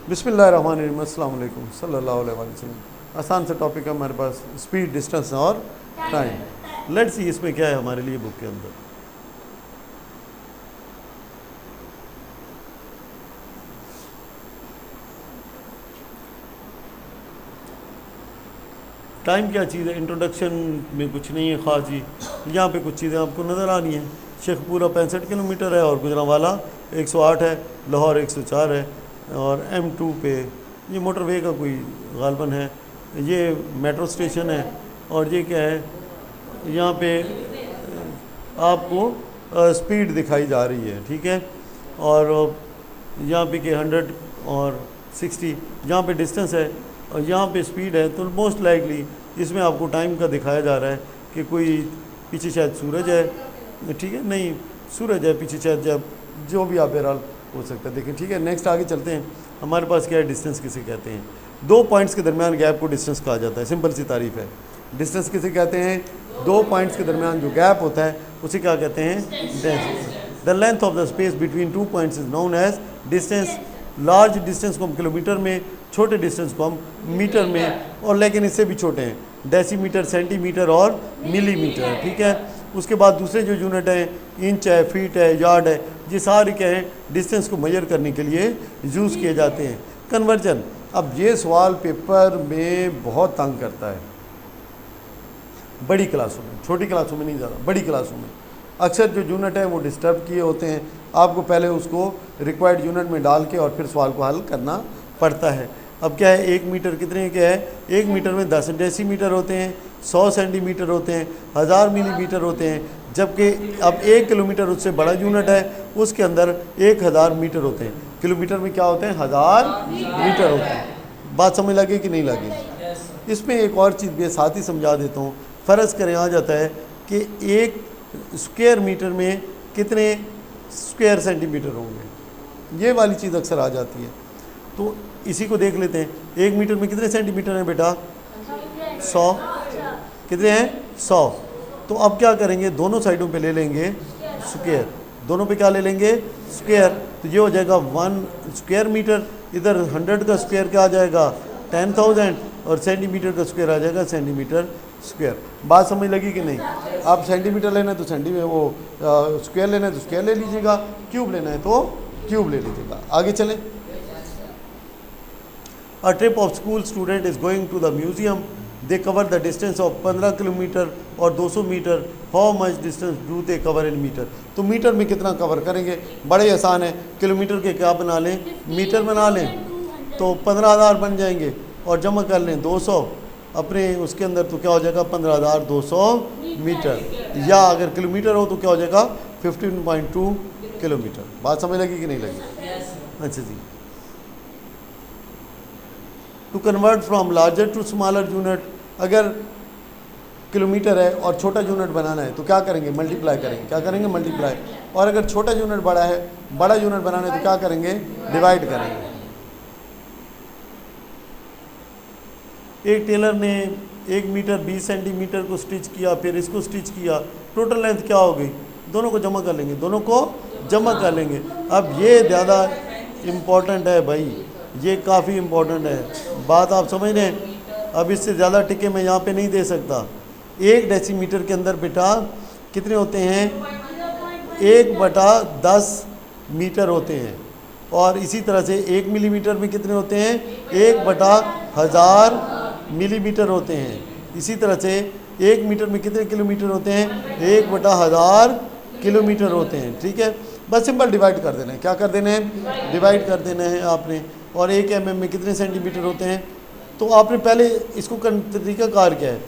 बिस्मिल्लाहिर्रहमानिर्रहीम, अस्सलाम वालेकुम सल्लल्लाहु अलैहि वसल्लम। आसान सा टॉपिक है हमारे पास, स्पीड, डिस्टेंस और टाइम। लेट्स सी इसमें क्या है हमारे लिए बुक के अंदर। टाइम क्या चीज़ है? इंट्रोडक्शन में कुछ नहीं है ख़ास जी। यहाँ पे कुछ चीज़ें आपको नज़र आ रही हैं। शेखपुरा 65 किलोमीटर है और गुजरांवाला 108 है, लाहौर 104 है और M2 पे ये मोटरवे का कोई गालबन है। ये मेट्रो स्टेशन है और ये क्या है, यहाँ पे आपको स्पीड दिखाई जा रही है, ठीक है। और यहाँ पे के 100 और 60 यहाँ पे डिस्टेंस है और यहाँ पे स्पीड है। तो मोस्ट लाइकली इसमें आपको टाइम का दिखाया जा रहा है कि कोई पीछे शायद सूरज है, ठीक है, नहीं सूरज है पीछे शायद, जब जो भी आप बहरहाल हो सकता है। देखिए ठीक है, नेक्स्ट आगे चलते हैं। हमारे पास क्या है, डिस्टेंस किसे कहते हैं? दो पॉइंट्स के दरमियान गैप को डिस्टेंस कहा जाता है। सिंपल सी तारीफ है। डिस्टेंस किसे कहते हैं? दो पॉइंट्स के दरमियान जो गैप होता है उसे क्या कहते हैं? Distance. The length of the space between two points is known as distance. Large distance को हम किलोमीटर में, छोटे डिस्टेंस को हम मीटर में, और लेकिन इससे भी छोटे हैं, डेसीमीटर, सेंटीमीटर और मिलीमीटर, ठीक है। उसके बाद दूसरे जो यूनिट हैं, इंच है, फीट है, यार्ड है, ये सारे क्या हैं, डिस्टेंस को मेजर करने के लिए यूज़ किए जाते हैं। कन्वर्जन, अब ये सवाल पेपर में बहुत तंग करता है बड़ी क्लासों में, छोटी क्लासों में नहीं ज़्यादा, बड़ी क्लासों में अक्सर जो यूनिट है वो डिस्टर्ब किए होते हैं। आपको पहले उसको रिक्वायर्ड यूनिट में डाल के और फिर सवाल को हल करना पड़ता है। अब क्या है, 1 मीटर कितने क्या है? 1 मीटर में 10 डेसीमीटर होते हैं, 100 सेंटीमीटर होते हैं, 1000 मिलीमीटर होते हैं। जबकि अब 1 किलोमीटर उससे बड़ा यूनिट है, उसके अंदर 1000 मीटर होते हैं। किलोमीटर में क्या होते हैं? 1000 मीटर होते हैं। बात समझ लगे कि नहीं लगे? इसमें एक और चीज़ भी साथ ही समझा देता हूँ। फ़र्ज़ करें आ जाता है कि 1 स्क्वायर मीटर में कितने स्क्वायर सेंटीमीटर होंगे, ये वाली चीज़ अक्सर आ जाती है। तो इसी को देख लेते हैं। 1 मीटर में कितने सेंटीमीटर हैं बेटा? 100। कितने हैं? 100। तो अब क्या करेंगे, दोनों साइडों पे ले लेंगे स्क्वायर। दोनों पे क्या ले लेंगे? स्क्वायर। तो ये हो जाएगा 1 स्क्वायर मीटर। इधर 100 का स्क्वायर क्या आ जाएगा? 10,000 और सेंटीमीटर का स्क्वायर आ जाएगा सेंटीमीटर स्क्वायर। बात समझ लगी कि नहीं? आप सेंटीमीटर लेना है तो सेंटीमीटर, वो स्क्वायर लेना है तो स्क्वायर ले लीजिएगा, क्यूब लेना है तो क्यूब ले लीजिएगा। आगे चलें। A trip of school student is going to the museum. They cover the distance of 15 kilometre और 200 metre. How much distance do they cover in meter? तो मीटर में कितना कवर करेंगे? बड़े आसान है, किलोमीटर के क्या बना लें, मीटर बना लें, तो 15,000 बन जाएंगे और जमा कर लें 200 अपने उसके अंदर, तो क्या हो जाएगा? 15,200 मीटर। या अगर किलोमीटर हो तो क्या हो जाएगा? 15.2 किलोमीटर। बात समझ लगी कि नहीं लगी? अच्छा जी। To convert from larger to smaller unit, अगर किलोमीटर है और छोटा यूनिट बनाना है तो क्या करेंगे? मल्टीप्लाई करेंगे। क्या करेंगे? मल्टीप्लाई। और अगर छोटा यूनिट बड़ा है, बड़ा यूनिट बनाना है तो क्या करेंगे? डिवाइड करेंगे। एक टेलर ने 1 मीटर 20 सेंटीमीटर को स्टिच किया, फिर इसको स्टिच किया, टोटल लेंथ क्या हो गई? दोनों को जमा कर लेंगे, दोनों को जमा कर लेंगे। अब ये ज़्यादा इम्पोर्टेंट है भाई, ये काफ़ी इम्पोर्टेंट है, बात आप समझ लें। अब इससे ज़्यादा टिके मैं यहाँ पे नहीं दे सकता। 1 डेसीमीटर के अंदर बेटा कितने होते हैं? 1/10 मीटर होते हैं। और इसी तरह से 1 मिलीमीटर में कितने होते हैं? 1/1000 मिलीमीटर होते हैं। इसी तरह से 1 मीटर में कितने किलोमीटर होते हैं? 1/1000 किलोमीटर होते हैं, ठीक है। बस सिंपल डिवाइड कर देना है। क्या कर देना है? डिवाइड कर देना है आपने। और 1 mm में कितने सेंटीमीटर होते हैं? तो आपने पहले इसको तरीका कार क्या है,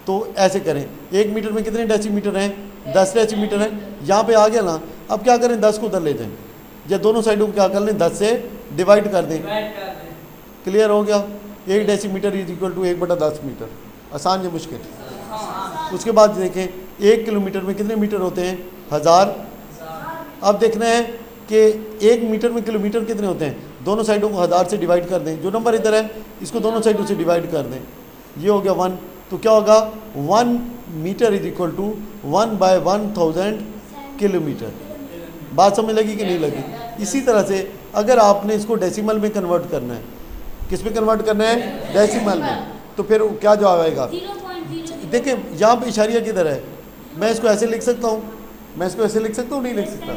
तो ऐसे करें। 1 मीटर में कितने डेसीमीटर हैं? 10 डेसीमीटर हैं। यहाँ पे आ गया ना। अब क्या करें? 10 को उधर ले जाएं, या दोनों साइडों को क्या कर लें? 10 से डिवाइड कर दें। क्लियर हो गया? 1 decimetre is equal to 1/10 metre. आसान या मुश्किल? उसके बाद देखें 1 किलोमीटर में कितने मीटर होते हैं? 1000। अब देखना है कि 1 मीटर में किलोमीटर कितने होते हैं? दोनों साइडों को 1000 से डिवाइड कर दें। जो नंबर इधर है इसको दोनों साइडों से डिवाइड कर दें। ये हो गया 1। तो क्या होगा? 1 metre is equal to 1/1000 kilometre. बात समझ लगी कि नहीं लगी? इसी तरह से अगर आपने इसको डेसिमल में कन्वर्ट करना है, किस में कन्वर्ट करना है, डेसिमल में, तो फिर क्या जवाब आएगा। देखिए यहाँ पे इशारिया किधर है, मैं इसको ऐसे लिख सकता हूँ, मैं इसको ऐसे लिख सकता हूँ, नहीं लिख सकता।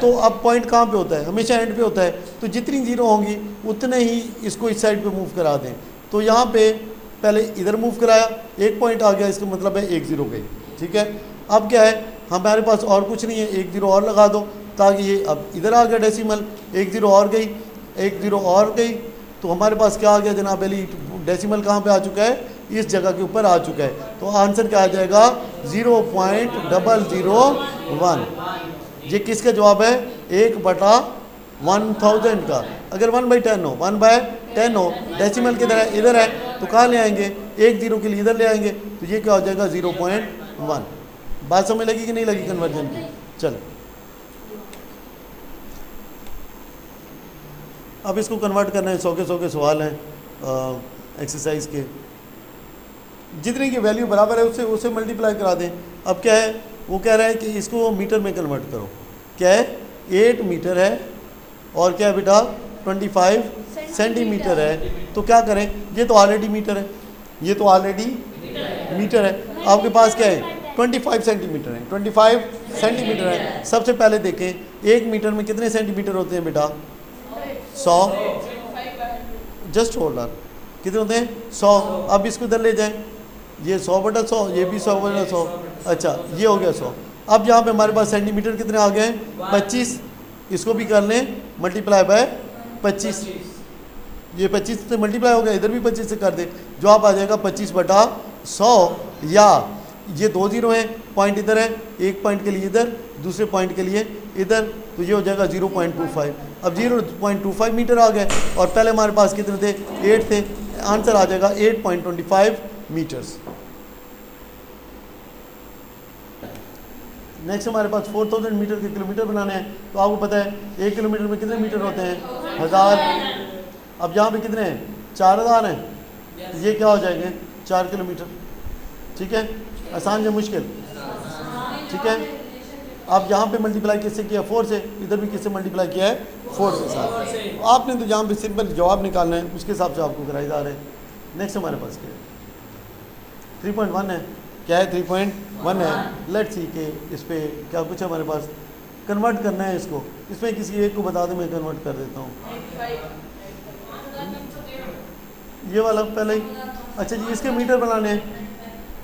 तो अब पॉइंट कहाँ पे होता है, हमेशा एंड पे होता है। तो जितनी जीरो होंगी उतने ही इसको इस साइड पे मूव करा दें। तो यहाँ पे पहले इधर मूव कराया, एक पॉइंट आ गया, इसका मतलब है एक ज़ीरो गई, ठीक है। अब क्या है, हमारे पास और कुछ नहीं है, एक ज़ीरो और लगा दो ताकि ये अब इधर आ गया डेसिमल, एक ज़ीरो और गई, एक ज़ीरो और गई, तो हमारे पास क्या आ गया जनाब अली, डेसिमल कहाँ पे आ चुका है, इस जगह के ऊपर आ चुका है। तो आंसर क्या आ जाएगा, 0.001। ये किसका जवाब है, 1/1000 का। अगर 1/10 हो, 1/10 हो, डेसिमल किधर है, इधर है, तो कहाँ ले आएंगे, एक ज़ीरो के लिए इधर ले आएंगे, तो ये क्या हो जाएगा 0.1। बात समझ लगी कि नहीं लगी कन्वर्जन की। चल अब इसको कन्वर्ट करना है, 100 के सवाल हैं एक्सरसाइज के, जितने की वैल्यू बराबर है उससे मल्टीप्लाई करा दें। अब क्या है, वो कह रहा है कि इसको मीटर में कन्वर्ट करो। क्या है, 8 मीटर है और क्या है बेटा 25 सेंटीमीटर है। तो क्या करें, ये तो ऑलरेडी मीटर है, ये तो ऑलरेडी मीटर है, आपके पास क्या है 25 सेंटीमीटर है, 25 सेंटीमीटर है। सबसे पहले देखें 1 मीटर में कितने सेंटीमीटर होते हैं बेटा, 100, जस्ट होल्ड ऑन, कितने होते हैं 100। अब इसको इधर ले जाएं, ये 100/100, ये भी 100/100, अच्छा ये हो गया 100। अब यहाँ पे हमारे पास सेंटीमीटर कितने आ गए, 25, इसको भी कर लें मल्टीप्लाई बाय 25, ये 25 से मल्टीप्लाई हो गया, इधर भी 25 से कर दे, जवाब आ जाएगा 25/100। या ये 2 ज़ीरो हैं, पॉइंट इधर है, एक पॉइंट के लिए इधर, दूसरे पॉइंट के लिए इधर, तो ये हो जाएगा 0.25। अब 0.25 मीटर आ गए और पहले हमारे पास कितने थे, 8 थे, आंसर आ जाएगा 8.25 मीटर्स। नेक्स्ट हमारे पास 4000 मीटर के किलोमीटर बनाने हैं। तो आपको पता है 1 किलोमीटर में कितने मीटर होते हैं, 1000। अब यहाँ पे कितने हैं, 4000 हैं, तो ये क्या हो जाएंगे 4 किलोमीटर, ठीक है। आसान या मुश्किल, ठीक है। अब यहाँ पे मल्टीप्लाई किससे किया, 4 से, इधर भी किससे मल्टीप्लाई किया है, 4 के साथ। आपने तो यहाँ पे सिंपल जवाब निकालना है, उसके हिसाब से आपको कराई जा रहे हैं। नेक्स्ट हमारे पास क्या है, 3.1 है, क्या है 3.1 है। लेट्स सी कि इस पर क्या कुछ है हमारे पास, कन्वर्ट करना है इसको, इसमें किसी एक को बता दें, मैं कन्वर्ट कर देता हूँ ये वाला पहले ही। अच्छा जी, इसके मीटर बनाने हैं,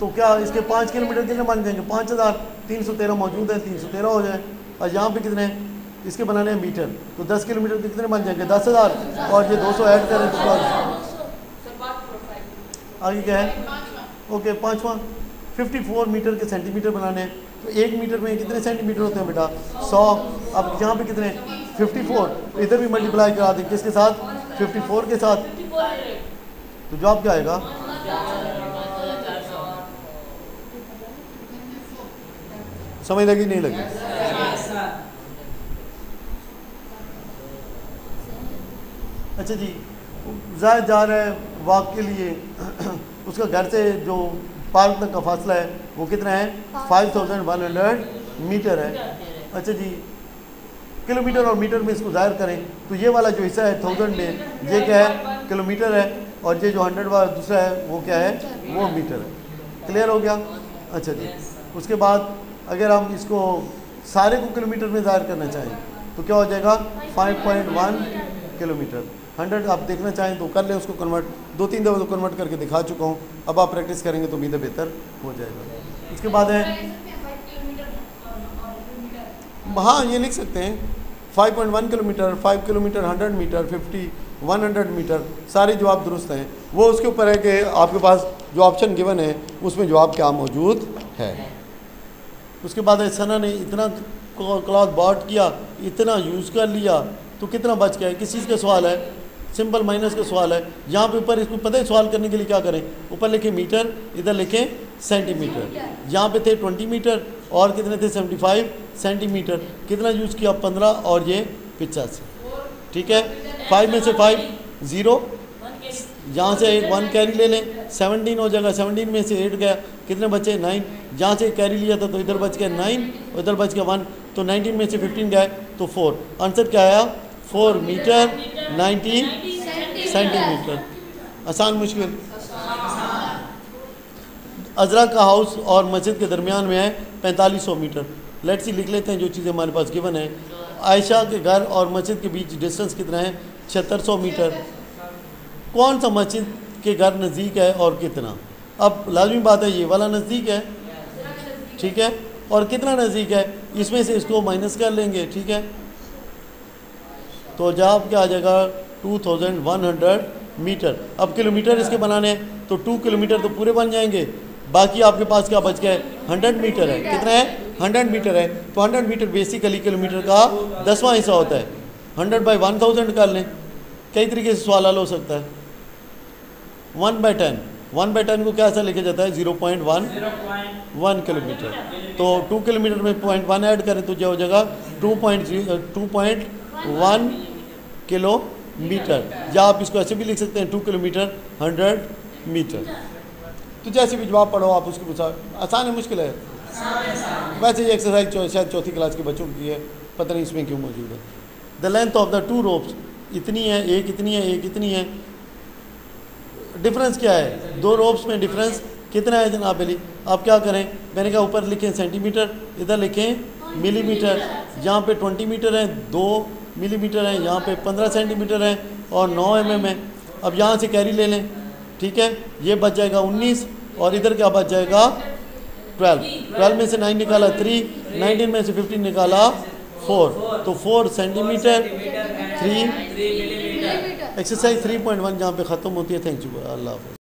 तो क्या इसके 5 किलोमीटर कितने बन जाएंगे, 5313 मौजूद है, 313 हो जाए। और यहाँ पे कितने हैं, इसके बनाने हैं मीटर, तो 10 किलोमीटर के कितने बन जाएंगे, 10,000, और ये 200 ऐड करें तो आगे क्या है, ओके 5वां 54 मीटर के सेंटीमीटर बनाने हैं। तो 1 मीटर में कितने सेंटीमीटर होते हैं बेटा, 100। अब यहाँ पे कितने 54, तो इधर भी मल्टीप्लाई करा दें किसके साथ, 54 के साथ, तो जवाब क्या आएगा, समझ लगी नहीं लगी। अच्छा जी, जायद जा रहा है वॉक के लिए, उसका घर से जो पार्क तक का फासला है वो कितना है, 5100 मीटर है। अच्छा जी, किलोमीटर और मीटर में इसको ज़ाहिर करें, तो ये वाला जो हिस्सा है 1000 में, ये क्या है, किलोमीटर है, और ये जो 100 वाला दूसरा है वो क्या है, वो मीटर है। क्लियर हो गया। अच्छा जी, उसके बाद अगर हम इसको सारे को किलोमीटर में ज़ाहिर करना चाहें तो क्या हो जाएगा, 5.1 किलोमीटर। 100 आप देखना चाहें तो कर लें उसको कन्वर्ट, 2-3 दफ़ा तो कन्वर्ट करके दिखा चुका हूँ, अब आप प्रैक्टिस करेंगे तो उम्मीद है बेहतर हो जाएगा। उसके बाद है, हाँ ये लिख सकते हैं 5.1 किलोमीटर, 5 किलोमीटर, 100 मीटर, 50, 100 मीटर, सारे जवाब दुरुस्त हैं। वो उसके ऊपर है कि आपके पास जो ऑप्शन गिवन है उसमें जवाब क्या मौजूद है। उसके बाद सना ने इतना क्लॉथ बॉट किया, इतना यूज़ कर लिया, तो कितना बच गया, किस चीज़ का सवाल है, सिंपल माइनस का सवाल है। यहाँ पे ऊपर इसको पता है सवाल करने के लिए क्या करें, ऊपर लिखें मीटर, इधर लिखें सेंटीमीटर। यहाँ पे थे 20 मीटर और कितने थे 75 सेंटीमीटर, कितना यूज़ किया 15 और ये 85, ठीक है। 5 में से 5 0, यहाँ से एक 1 कैरी ले लें, 17 हो जाएगा, 17 में से 8 गया, कितने बचे 9, जहाँ से कैरी लिया था तो इधर बच गया 9 और इधर बच गया 1, तो 19 में से 15 गए तो 4, आंसर क्या आया 4 मीटर 90 सेंटीमीटर। आसान मुश्किल? अजरा का हाउस और मस्जिद के दरमियान में है 4500 मीटर। लेट्स सी लिख लेते हैं जो चीज़ें हमारे पास गिवन है। आयशा के घर और मस्जिद के बीच डिस्टेंस कितना है 7600 मीटर। कौन सा मस्जिद के घर नज़दीक है और कितना? अब लाजमी बात है ये वाला नज़दीक है, ठीक है, और कितना नज़दीक है इसमें से इसको माइनस कर लेंगे, ठीक है। तो जवाब क्या आ जाएगा 2100 मीटर। अब किलोमीटर इसके बनाने हैं तो 2 किलोमीटर तो पूरे बन जाएंगे, बाकी आपके पास क्या बच गया है 100 मीटर है। कितना है 100 मीटर है। तो 100 मीटर बेसिकली किलोमीटर का 10वां हिस्सा होता है। 100/1000 कर लें, कई तरीके से सवाल हल हो सकता है। 1/10, 1/10 को कैसा लिखा जाता है 0.1 किलोमीटर। तो 2 किलोमीटर में 0.1 ऐड करें तो जो हो जाएगा 2.1 किलोमीटर, या आप इसको ऐसे भी लिख सकते हैं 2 किलोमीटर 100 मीटर। तो जैसे भी जवाब पढ़ो आप उसके पूछा। आसान है मुश्किल है? वैसे ये एक्सरसाइज शायद चौथी क्लास के बच्चों की है, पता नहीं इसमें क्यों मौजूद है। The length of the 2 ropes इतनी है, एक इतनी है, एक इतनी है। डिफरेंस क्या है 2 रोप्स में? डिफरेंस कितना है जनाब अली? आप क्या करें, मैंने कहा ऊपर लिखें सेंटीमीटर, इधर लिखें मिलीमीटर। यहाँ पे 20 मीटर है, 2 मिलीमीटर है, यहाँ पे 15 सेंटीमीटर है और 9 mm है। अब यहाँ से कैरी ले लें, ठीक है, ये बच जाएगा 19 और इधर क्या बच जाएगा 12। 12 में से 9 निकाला 3, 19 में से 15 निकाला 4, तो 4 सेंटीमीटर 3 एक्सरसाइज 3.1 जहाँ पे ख़त्म होती है। थैंक यू, अल्लाह हाफ़िज़।